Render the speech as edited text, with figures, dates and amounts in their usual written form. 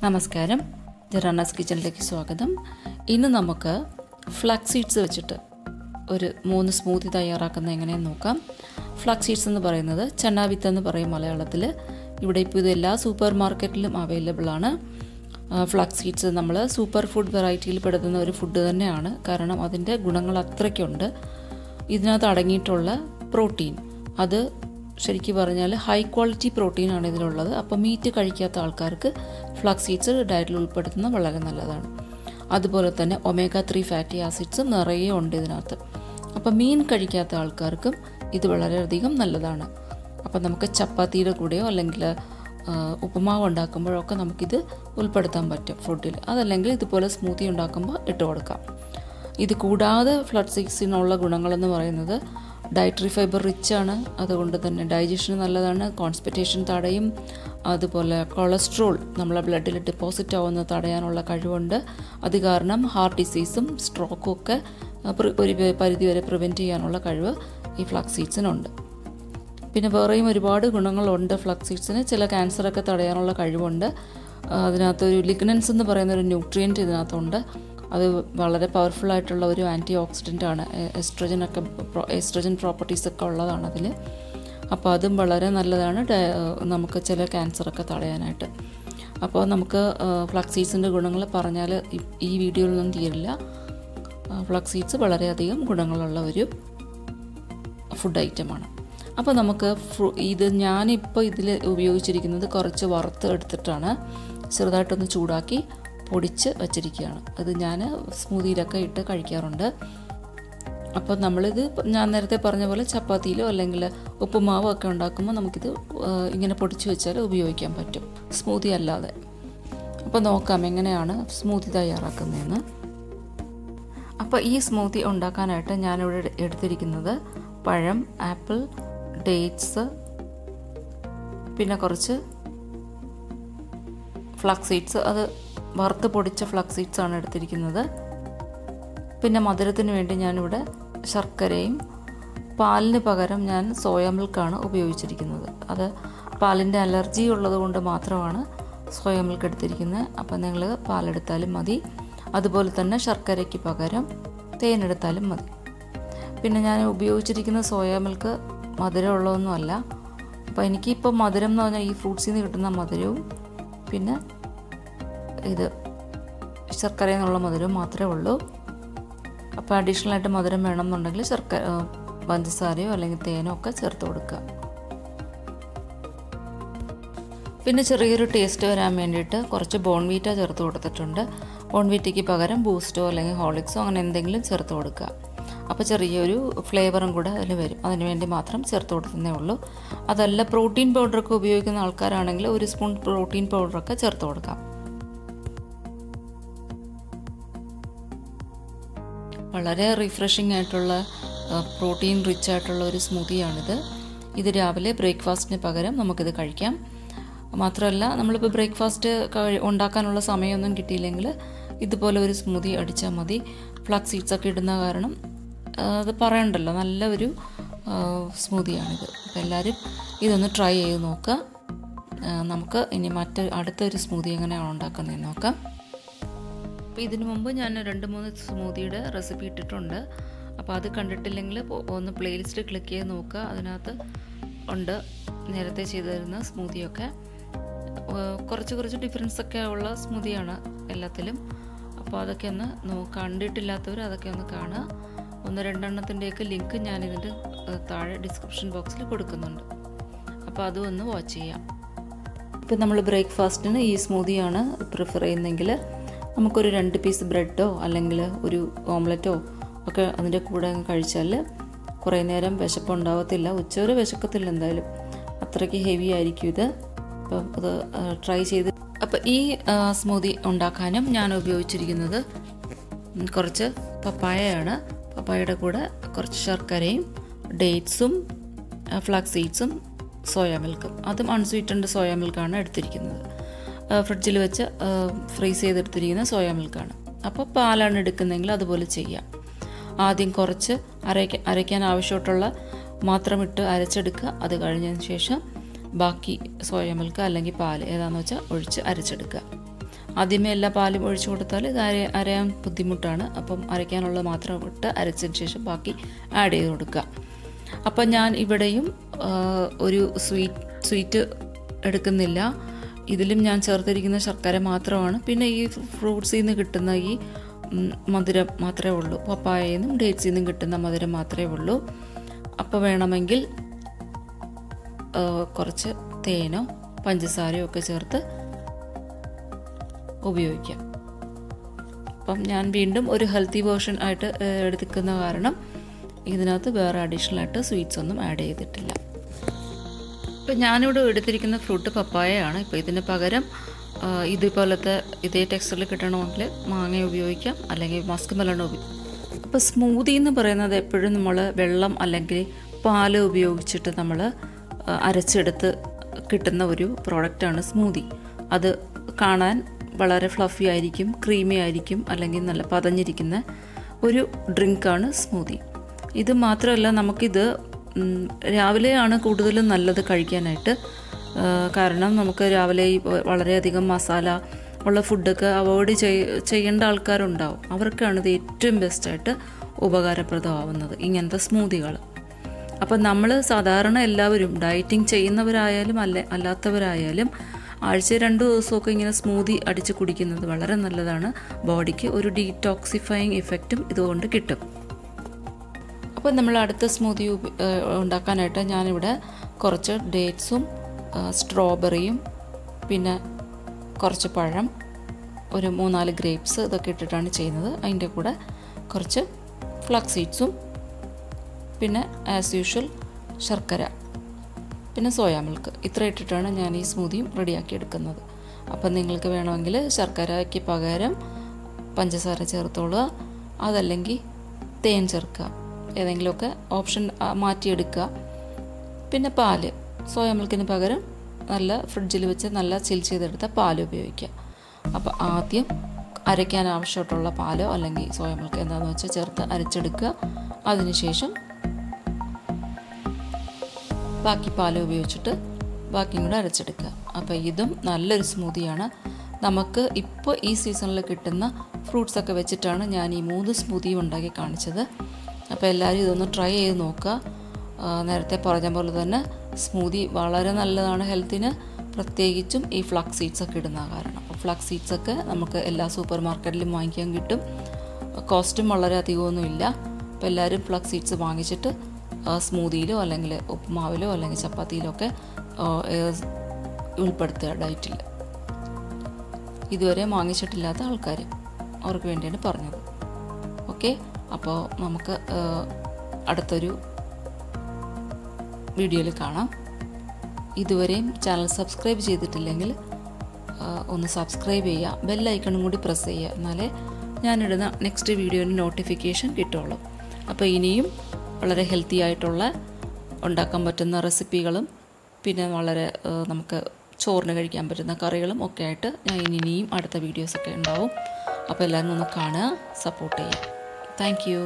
നമസ്കാരം, ജെറാനാസ് കിച്ചണിലേക്ക് സ്വാഗതം. ഇന്ന് നമുക്ക് ഫ്ലാക്സീഡ്സ് വെച്ചിട്ട് ഒരു 3 സ്മൂത്തി തയ്യാറാക്കുന്നത് എങ്ങനെയെന്ന് നോക്കാം. ഫ്ലാക്സീഡ്സ് എന്ന് പറയുന്നത് ചന്നാവിത്ത് എന്ന് പറയും മലയാളത്തിൽ. ഇവിടെ ഇപ്പോൾ ഇത് എല്ലാ സൂപ്പർ മാർക്കറ്റിലും അവൈലബിൾ ആണ്. ഫ്ലാക്സീഡ്സ് നമ്മൾ സൂപ്പർ ഫുഡ് വെറൈറ്റിയിൽ പെടുത്തുന്ന ഒരു ഫുഡ് തന്നെയാണ്. കാരണം അതിൻ്റെ ഗുണങ്ങൾ അത്രയ്ക്കുണ്ട്. ഇതിനകത്ത് അടങ്ങിയിട്ടുള്ള പ്രോട്ടീൻ, അത് ശരിക്കും പറഞ്ഞാൽ ഹൈ ക്വാളിറ്റി പ്രോട്ടീനാണ് ഇതിലുള്ളത്. അപ്പോൾ മീറ്റ് കഴിക്കാത്ത ആൾക്കാർക്ക് ഫ്ലാക്സീഡ്സ് ഡയറ്റിൽ ഉൾപ്പെടുത്തുന്നത് വളരെ നല്ലതാണ്. അതുപോലെ തന്നെ ഒമേഗ 3 ഫാറ്റി ആസിഡ്സും നിറയെ ഉണ്ട് ഇതിനകത്ത്. അപ്പോൾ മീൻ കഴിക്കാത്ത ആൾക്കാർക്കും ഇത് വളരെയധികം നല്ലതാണ്. അപ്പോൾ നമുക്ക് ചപ്പാത്തിയുടെ കൂടെയോ അല്ലെങ്കിൽ ഉപ്പുമാവ് ഉണ്ടാക്കുമ്പോഴൊക്കെ നമുക്കിത് ഉൾപ്പെടുത്താൻ പറ്റും ഫുഡിൽ. അതല്ലെങ്കിൽ ഇതുപോലെ സ്മൂത്തി ഉണ്ടാക്കുമ്പോൾ ഇട്ട് കൊടുക്കാം. ഇത് കൂടാതെ ഫ്ലാക്സീഡ്സിനുള്ള ഗുണങ്ങളെന്ന് പറയുന്നത് ഡയറ്ററി ഫൈബർ റിച്ച് ആണ്. അതുകൊണ്ട് തന്നെ ഡൈജഷന് നല്ലതാണ്, കോൺസ്റ്റിപ്പേഷൻ തടയും. അതുപോലെ കൊളസ്ട്രോൾ നമ്മളെ ബ്ലഡിൽ ഡെപ്പോസിറ്റ് ആവുന്ന തടയാനുള്ള കഴിവുണ്ട്. അത് കാരണം ഹാർട്ട് ഡിസീസും സ്ട്രോക്കും ഒക്കെ ഒരു പരിധിവരെ പ്രിവെൻറ്റ് ചെയ്യാനുള്ള കഴിവ് ഈ ഫ്ലാക്സീഡ്സിനുണ്ട്. പിന്നെ വേറെയും ഒരുപാട് ഗുണങ്ങളുണ്ട് ഫ്ലാക്സീഡ്സിന്. ചില ക്യാൻസറൊക്കെ തടയാനുള്ള കഴിവുണ്ട്. അതിനകത്തൊരു ലിഗ്നൻസ് എന്ന് പറയുന്നൊരു ന്യൂട്രിയൻറ്റ് ഇതിനകത്തുണ്ട്. അത് വളരെ പവർഫുള്ളായിട്ടുള്ള ഒരു ആൻറ്റി ഓക്സിഡൻ്റ് ആണ്. എസ്ട്രജൻ പ്രോപ്പർട്ടീസൊക്കെ ഉള്ളതാണ് അതിൽ. അപ്പോൾ അതും വളരെ നല്ലതാണ് നമുക്ക് ചില ക്യാൻസറൊക്കെ തടയാനായിട്ട്. അപ്പോൾ നമുക്ക് ഫ്ലാക്സീഡ്സിൻ്റെ ഗുണങ്ങൾ പറഞ്ഞാൽ ഈ വീഡിയോയിലൊന്നും തീരില്ല. ഫ്ലാക്സീഡ്സ് വളരെയധികം ഗുണങ്ങളുള്ള ഒരു ഫുഡ് ഐറ്റമാണ്. അപ്പോൾ നമുക്ക് ഇത് ഞാനിപ്പോൾ ഇതിൽ ഉപയോഗിച്ചിരിക്കുന്നത് കുറച്ച് വറുത്ത് എടുത്തിട്ടാണ് ചെറുതായിട്ടൊന്ന് ചൂടാക്കി പൊടിച്ച് വച്ചിരിക്കുകയാണ്. അത് ഞാൻ സ്മൂതിയിലൊക്കെ ഇട്ട് കഴിക്കാറുണ്ട്. അപ്പോൾ നമ്മളിത് ഞാൻ നേരത്തെ പറഞ്ഞ പോലെ ചപ്പാത്തിയിലോ അല്ലെങ്കിൽ ഉപ്പുമാവോ ഒക്കെ ഉണ്ടാക്കുമ്പോൾ നമുക്കിത് ഇങ്ങനെ പൊടിച്ച് വെച്ചാൽ ഉപയോഗിക്കാൻ പറ്റും, സ്മൂതി അല്ലാതെ. അപ്പോൾ നോക്കാം എങ്ങനെയാണ് സ്മൂതി തയ്യാറാക്കുന്നതെന്ന്. അപ്പോൾ ഈ സ്മൂതി ഉണ്ടാക്കാനായിട്ട് ഞാനിവിടെ എടുത്തിരിക്കുന്നത് പഴം, ആപ്പിൾ, ഡേറ്റ്സ്, പിന്നെ കുറച്ച് ഫ്ലാക്സീഡ്സ്, അത് വറുത്ത് പൊടിച്ച ഫ്ലാക്സീഡ്സ് ആണ് എടുത്തിരിക്കുന്നത്. പിന്നെ മധുരത്തിന് വേണ്ടി ഞാനിവിടെ ശർക്കരയും, പാലിന് പകരം ഞാൻ സോയ മിൽക്കാണ് ഉപയോഗിച്ചിരിക്കുന്നത്. അത് പാലിൻ്റെ അലർജി ഉള്ളത് കൊണ്ട് മാത്രമാണ് സോയ മിൽക്ക് എടുത്തിരിക്കുന്നത്. അപ്പോൾ നിങ്ങൾ പാലെടുത്താലും മതി. അതുപോലെ തന്നെ ശർക്കരയ്ക്ക് പകരം തേനെടുത്താലും മതി. പിന്നെ ഞാൻ ഉപയോഗിച്ചിരിക്കുന്ന സോയ മിൽക്ക് മധുരമുള്ളതൊന്നുമല്ല. അപ്പോൾ എനിക്കിപ്പോൾ മധുരം എന്ന് പറഞ്ഞാൽ ഈ ഫ്രൂട്ട്സിൽ നിന്ന് കിട്ടുന്ന മധുരവും പിന്നെ ഇത് ശർക്കരയിൽ നിന്നുള്ള മധുരവും മാത്രമേ ഉള്ളൂ. അപ്പോൾ അഡീഷണലായിട്ട് മധുരം വേണമെന്നുണ്ടെങ്കിൽ പഞ്ചസാരയോ അല്ലെങ്കിൽ തേനോ ഒക്കെ ചേർത്ത് കൊടുക്കുക. പിന്നെ ചെറിയൊരു ടേസ്റ്റ് വരാൻ വേണ്ടിയിട്ട് കുറച്ച് ബോൺവീറ്റ ചേർത്ത് കൊടുത്തിട്ടുണ്ട്. ബോൺവീറ്റയ്ക്ക് പകരം ബൂസ്റ്റോ അല്ലെങ്കിൽ ഹോർലിക്സോ അങ്ങനെ എന്തെങ്കിലും ചേർത്ത് കൊടുക്കുക. അപ്പോൾ ചെറിയൊരു ഫ്ലേവറും കൂടെ അതിൽ വരും. അതിന് വേണ്ടി മാത്രം ചേർത്ത് കൊടുത്തതേ ഉള്ളൂ. അതല്ല പ്രോട്ടീൻ പൗഡറൊക്കെ ഉപയോഗിക്കുന്ന ആൾക്കാരാണെങ്കിൽ 1 സ്പൂൺ പ്രോട്ടീൻ പൗഡറൊക്കെ ചേർത്ത് കൊടുക്കാം. വളരെ റിഫ്രഷിംഗ് ആയിട്ടുള്ള പ്രോട്ടീൻ റിച്ച് ആയിട്ടുള്ള ഒരു സ്മൂത്തിയാണിത്. ഇത് രാവിലെ ബ്രേക്ക്ഫാസ്റ്റിന് പകരം നമുക്കിത് കഴിക്കാം. മാത്രമല്ല നമ്മളിപ്പോൾ ബ്രേക്ക്ഫാസ്റ്റ് ഉണ്ടാക്കാനുള്ള സമയമൊന്നും കിട്ടിയില്ലെങ്കിൽ ഇതുപോലെ ഒരു സ്മൂത്തി അടിച്ചാൽ മതി. ഫ്ലാക്സീഡ്സൊക്കെ ഇടുന്ന കാരണം അത് പറയണ്ടല്ലോ, നല്ല ഒരു സ്മൂത്തിയാണിത്. അപ്പോൾ എല്ലാവരും ഇതൊന്ന് ട്രൈ ചെയ്ത് നോക്കുക. നമുക്ക് ഇനി അടുത്തൊരു സ്മൂത്തി എങ്ങനെയാണ് ഉണ്ടാക്കുന്നതെന്ന് നോക്കാം. അപ്പോൾ ഇതിനു മുമ്പ് ഞാൻ 2-3 സ്മൂത്തിയുടെ റെസിപ്പി ഇട്ടിട്ടുണ്ട്. അപ്പോൾ അത് കണ്ടിട്ടില്ലെങ്കിൽ ഒന്ന് പ്ലേലിസ്റ്റ് ക്ലിക്ക് ചെയ്ത് നോക്കുക. അതിനകത്ത് ഉണ്ട് നേരത്തെ ചെയ്തു തരുന്ന സ്മൂത്തിയൊക്കെ. കുറച്ച് ഡിഫറൻസ് ഒക്കെ ഉള്ള സ്മൂത്തിയാണ് എല്ലാത്തിലും. അപ്പോൾ അതൊക്കെ ഒന്ന് കണ്ടിട്ടില്ലാത്തവർ അതൊക്കെ ഒന്ന് കാണുക. 1-2 എണ്ണത്തിൻ്റെയൊക്കെ ലിങ്ക് ഞാനിതിൻ്റെ താഴെ ഡിസ്ക്രിപ്ഷൻ ബോക്സിൽ കൊടുക്കുന്നുണ്ട്. അപ്പോൾ അതും ഒന്ന് വാച്ച് ചെയ്യാം. ഇപ്പോൾ നമ്മൾ ബ്രേക്ക്ഫാസ്റ്റിന് ഈ സ്മൂത്തിയാണ് പ്രിഫർ ചെയ്യുന്നതെങ്കിൽ നമുക്കൊരു 2 പീസ് ബ്രെഡോ അല്ലെങ്കിൽ ഒരു ഓംലെറ്റോ ഒക്കെ അതിൻ്റെ കൂടെ കഴിച്ചാൽ കുറേ നേരം വിശപ്പുണ്ടാവത്തില്ല. ഉച്ചവരെ വിശക്കത്തില്ല എന്തായാലും, അത്രയ്ക്ക് ഹെവി ആയിരിക്കും ഇത്. അപ്പം അത് ട്രൈ ചെയ്ത്. അപ്പോൾ ഈ സ്മൂത്തി ഉണ്ടാക്കാനും ഞാൻ ഉപയോഗിച്ചിരിക്കുന്നത് കുറച്ച് പപ്പായയാണ്. പപ്പായയുടെ കൂടെ കുറച്ച് ശർക്കരയും ഡേറ്റ്സും ഫ്ലാക്സീഡ്സും സോയ മിൽക്കും, അതും അൺസ്വീറ്റൻഡ് സോയ മിൽക്കാണ് എടുത്തിരിക്കുന്നത്. ഫ്രിഡ്ജിൽ വെച്ച് ഫ്രീസ് ചെയ്തെടുത്തിരിക്കുന്ന സോയ മിൽക്കാണ്. അപ്പോൾ പാലാണ് എടുക്കുന്നതെങ്കിൽ അതുപോലെ ചെയ്യാം. ആദ്യം കുറച്ച് അരയ്ക്കാൻ ആവശ്യമായിട്ടുള്ള മാത്രം ഇട്ട് അരച്ചെടുക്കുക. അത് കഴിഞ്ഞതിന് ശേഷം ബാക്കി സോയ മിൽക്ക് അല്ലെങ്കിൽ പാൽ ഏതാണെന്ന് വെച്ചാൽ ഒഴിച്ച് അരച്ചെടുക്കുക. ആദ്യമേ എല്ലാ പാലും ഒഴിച്ചു കൊടുത്താൽ ഇത് അരയാൻ ബുദ്ധിമുട്ടാണ്. അപ്പം അരയ്ക്കാനുള്ളത് മാത്രം ഇട്ട് അരച്ചതിന് ശേഷം ബാക്കി ആഡ് ചെയ്ത് കൊടുക്കുക. അപ്പം ഞാൻ ഇവിടെയും ഒരു സ്വീറ്റ് എടുക്കുന്നില്ല. ഇതിലും ഞാൻ ചേർത്തിരിക്കുന്ന ശർക്കര മാത്രമാണ്. പിന്നെ ഈ ഫ്രൂട്ട്സിൽ നിന്ന് കിട്ടുന്ന ഈ മധുരം മാത്രമേ ഉള്ളൂ. പപ്പായയിൽ നിന്നും ഡേറ്റ്സിൽ നിന്നും കിട്ടുന്ന മധുരം മാത്രമേ ഉള്ളൂ. അപ്പോൾ വേണമെങ്കിൽ കുറച്ച് തേനോ പഞ്ചസാരയോ ഒക്കെ ചേർത്ത് ഉപയോഗിക്കാം. അപ്പം ഞാൻ വീണ്ടും ഒരു ഹെൽത്തി വേർഷൻ ആയിട്ട് എടുക്കുന്ന കാരണം ഇതിനകത്ത് വേറെ അഡീഷണൽ ആയിട്ട് സ്വീറ്റ്സ് ഒന്നും ആഡ് ചെയ്തിട്ടില്ല. ഇപ്പം ഞാനിവിടെ എടുത്തിരിക്കുന്ന ഫ്രൂട്ട് പപ്പായയാണ്. ഇപ്പോൾ ഇതിന് പകരം ഇതുപോലത്തെ ഇതേ ടെക്സ്ചറിൽ കിട്ടണമെങ്കിൽ മാങ്ങ ഉപയോഗിക്കാം, അല്ലെങ്കിൽ മസ്ക് മെലൺ ഉപയോഗിക്കാം. അപ്പോൾ സ്മൂതി എന്ന് പറയുന്നത് എപ്പോഴും നമ്മൾ വെള്ളം അല്ലെങ്കിൽ പാല് ഉപയോഗിച്ചിട്ട് നമ്മൾ അരച്ചെടുത്ത് കിട്ടുന്ന ഒരു പ്രോഡക്റ്റാണ് സ്മൂതി. അത് കാണാൻ വളരെ ഫ്ലഫി ആയിരിക്കും, ക്രീമി ആയിരിക്കും, അല്ലെങ്കിൽ നല്ല പതഞ്ഞിരിക്കുന്ന ഒരു ഡ്രിങ്കാണ് സ്മൂതി. ഇത് മാത്രമല്ല, നമുക്കിത് രാവിലെയാണ് കൂടുതലും നല്ലത് കഴിക്കാനായിട്ട്. കാരണം നമുക്ക് രാവിലെ വളരെയധികം മസാല ഉള്ള ഫുഡൊക്കെ അവോയ്ഡ് ചെയ്യേണ്ട ആൾക്കാരുണ്ടാവും. അവർക്കാണ് ഇത് ഏറ്റവും ബെസ്റ്റായിട്ട് ഉപകാരപ്രദമാവുന്നത് ഇങ്ങനത്തെ സ്മൂതികൾ. അപ്പം നമ്മൾ സാധാരണ എല്ലാവരും ഡയറ്റിംഗ് ചെയ്യുന്നവരായാലും അല്ലാത്തവരായാലും ആഴ്ച 2 ദിവസമൊക്കെ ഇങ്ങനെ സ്മൂതി അടിച്ച് കുടിക്കുന്നത് വളരെ നല്ലതാണ്. ബോഡിക്ക് ഒരു ഡീടോക്സിഫയിങ് ഇഫക്റ്റും ഇതുകൊണ്ട് കിട്ടും. അപ്പോൾ നമ്മൾ അടുത്ത സ്മൂതി ഉണ്ടാക്കാനായിട്ട് ഞാനിവിടെ കുറച്ച് ഡേറ്റ്സും സ്ട്രോബെറിയും പിന്നെ കുറച്ച് പഴം, ഒരു 3-4 ഗ്രേപ്സ് ഇതൊക്കെ ഇട്ടിട്ടാണ് ചെയ്യുന്നത്. അതിൻ്റെ കൂടെ കുറച്ച് ഫ്ലാക്സീഡ്സും പിന്നെ ആസ് യൂഷ്വൽ ശർക്കര പിന്നെ സോയാ മിൽക്ക് ഇത്ര ഇട്ടിട്ടാണ് ഞാൻ ഈ സ്മൂതിയും റെഡിയാക്കി എടുക്കുന്നത്. അപ്പം നിങ്ങൾക്ക് വേണമെങ്കിൽ ശർക്കരയ്ക്ക് പകരം പഞ്ചസാര ചേർത്തോളുക, അതല്ലെങ്കിൽ തേൻ ചേർക്കുക, ഏതെങ്കിലുമൊക്കെ ഓപ്ഷൻ മാറ്റിയെടുക്കുക. പിന്നെ പാല്, സോയ മിൽക്കിന് പകരം നല്ല ഫ്രിഡ്ജിൽ വെച്ച് നല്ല ചിൽ ചെയ്തെടുത്ത പാൽ ഉപയോഗിക്കുക. അപ്പോൾ ആദ്യം അരയ്ക്കാൻ ആവശ്യമായിട്ടുള്ള പാലോ അല്ലെങ്കിൽ സോയ മിൽക്ക് എന്താണെന്ന് വെച്ചാൽ ചേർത്ത് അരച്ചെടുക്കുക. അതിനുശേഷം ബാക്കി പാൽ ഉപയോഗിച്ചിട്ട് ബാക്കിയും കൂടെ അരച്ചെടുക്കുക. അപ്പോൾ ഇതും നല്ലൊരു സ്മൂതിയാണ്. നമുക്ക് ഇപ്പോൾ ഈ സീസണിൽ കിട്ടുന്ന ഫ്രൂട്ട്സൊക്കെ വെച്ചിട്ടാണ് ഞാൻ ഈ 3 സ്മൂതിയും ഉണ്ടാക്കി കാണിച്ചത്. അപ്പോൾ എല്ലാവരും ഇതൊന്ന് ട്രൈ ചെയ്ത് നോക്കുക. നേരത്തെ പറഞ്ഞ പോലെ തന്നെ സ്മൂതി വളരെ നല്ലതാണ് ഹെൽത്തിന്, പ്രത്യേകിച്ചും ഈ ഫ്ലാക്സ് സീഡ്സൊക്കെ ഇടുന്ന കാരണം. അപ്പോൾ ഫ്ലാക്സ് സീഡ്സൊക്കെ നമുക്ക് എല്ലാ സൂപ്പർ മാർക്കറ്റിലും വാങ്ങിക്കാൻ കിട്ടും. കോസ്റ്റും വളരെ അധികമൊന്നുമില്ല. അപ്പോൾ എല്ലാവരും ഫ്ലാക്സ് സീഡ്സ് വാങ്ങിച്ചിട്ട് സ്മൂതിയിലോ അല്ലെങ്കിൽ ഉപ്പുമാവിലോ അല്ലെങ്കിൽ ചപ്പാത്തിയിലോ ഒക്കെ ഉൾപ്പെടുത്തുക ഡയറ്റിൽ. ഇതുവരെ വാങ്ങിച്ചിട്ടില്ലാത്ത ആൾക്കാർ, അവർക്ക് വേണ്ടിയാണ് പറഞ്ഞത്. ഓക്കെ, അപ്പോൾ നമുക്ക് അടുത്തൊരു വീഡിയോയിൽ കാണാം. ഇതുവരെയും ചാനൽ സബ്സ്ക്രൈബ് ചെയ്തിട്ടില്ലെങ്കിൽ ഒന്ന് സബ്സ്ക്രൈബ് ചെയ്യുക, ബെല്ലൈക്കണും കൂടി പ്രസ് ചെയ്യുക, എന്നാലേ ഞാനിടുന്ന നെക്സ്റ്റ് വീഡിയോയുടെ നോട്ടിഫിക്കേഷൻ കിട്ടുള്ളൂ. അപ്പോൾ ഇനിയും വളരെ ഹെൽത്തി ആയിട്ടുള്ള ഉണ്ടാക്കാൻ പറ്റുന്ന റെസിപ്പികളും പിന്നെ വളരെ നമുക്ക് ചോറിന് കഴിക്കാൻ പറ്റുന്ന കറികളും ഒക്കെ ആയിട്ട് ഞാൻ ഇനിയും അടുത്ത വീഡിയോസൊക്കെ ഉണ്ടാവും. അപ്പോൾ എല്ലാവരും ഒന്ന് കാണുക, സപ്പോർട്ട് ചെയ്യുക. Thank you.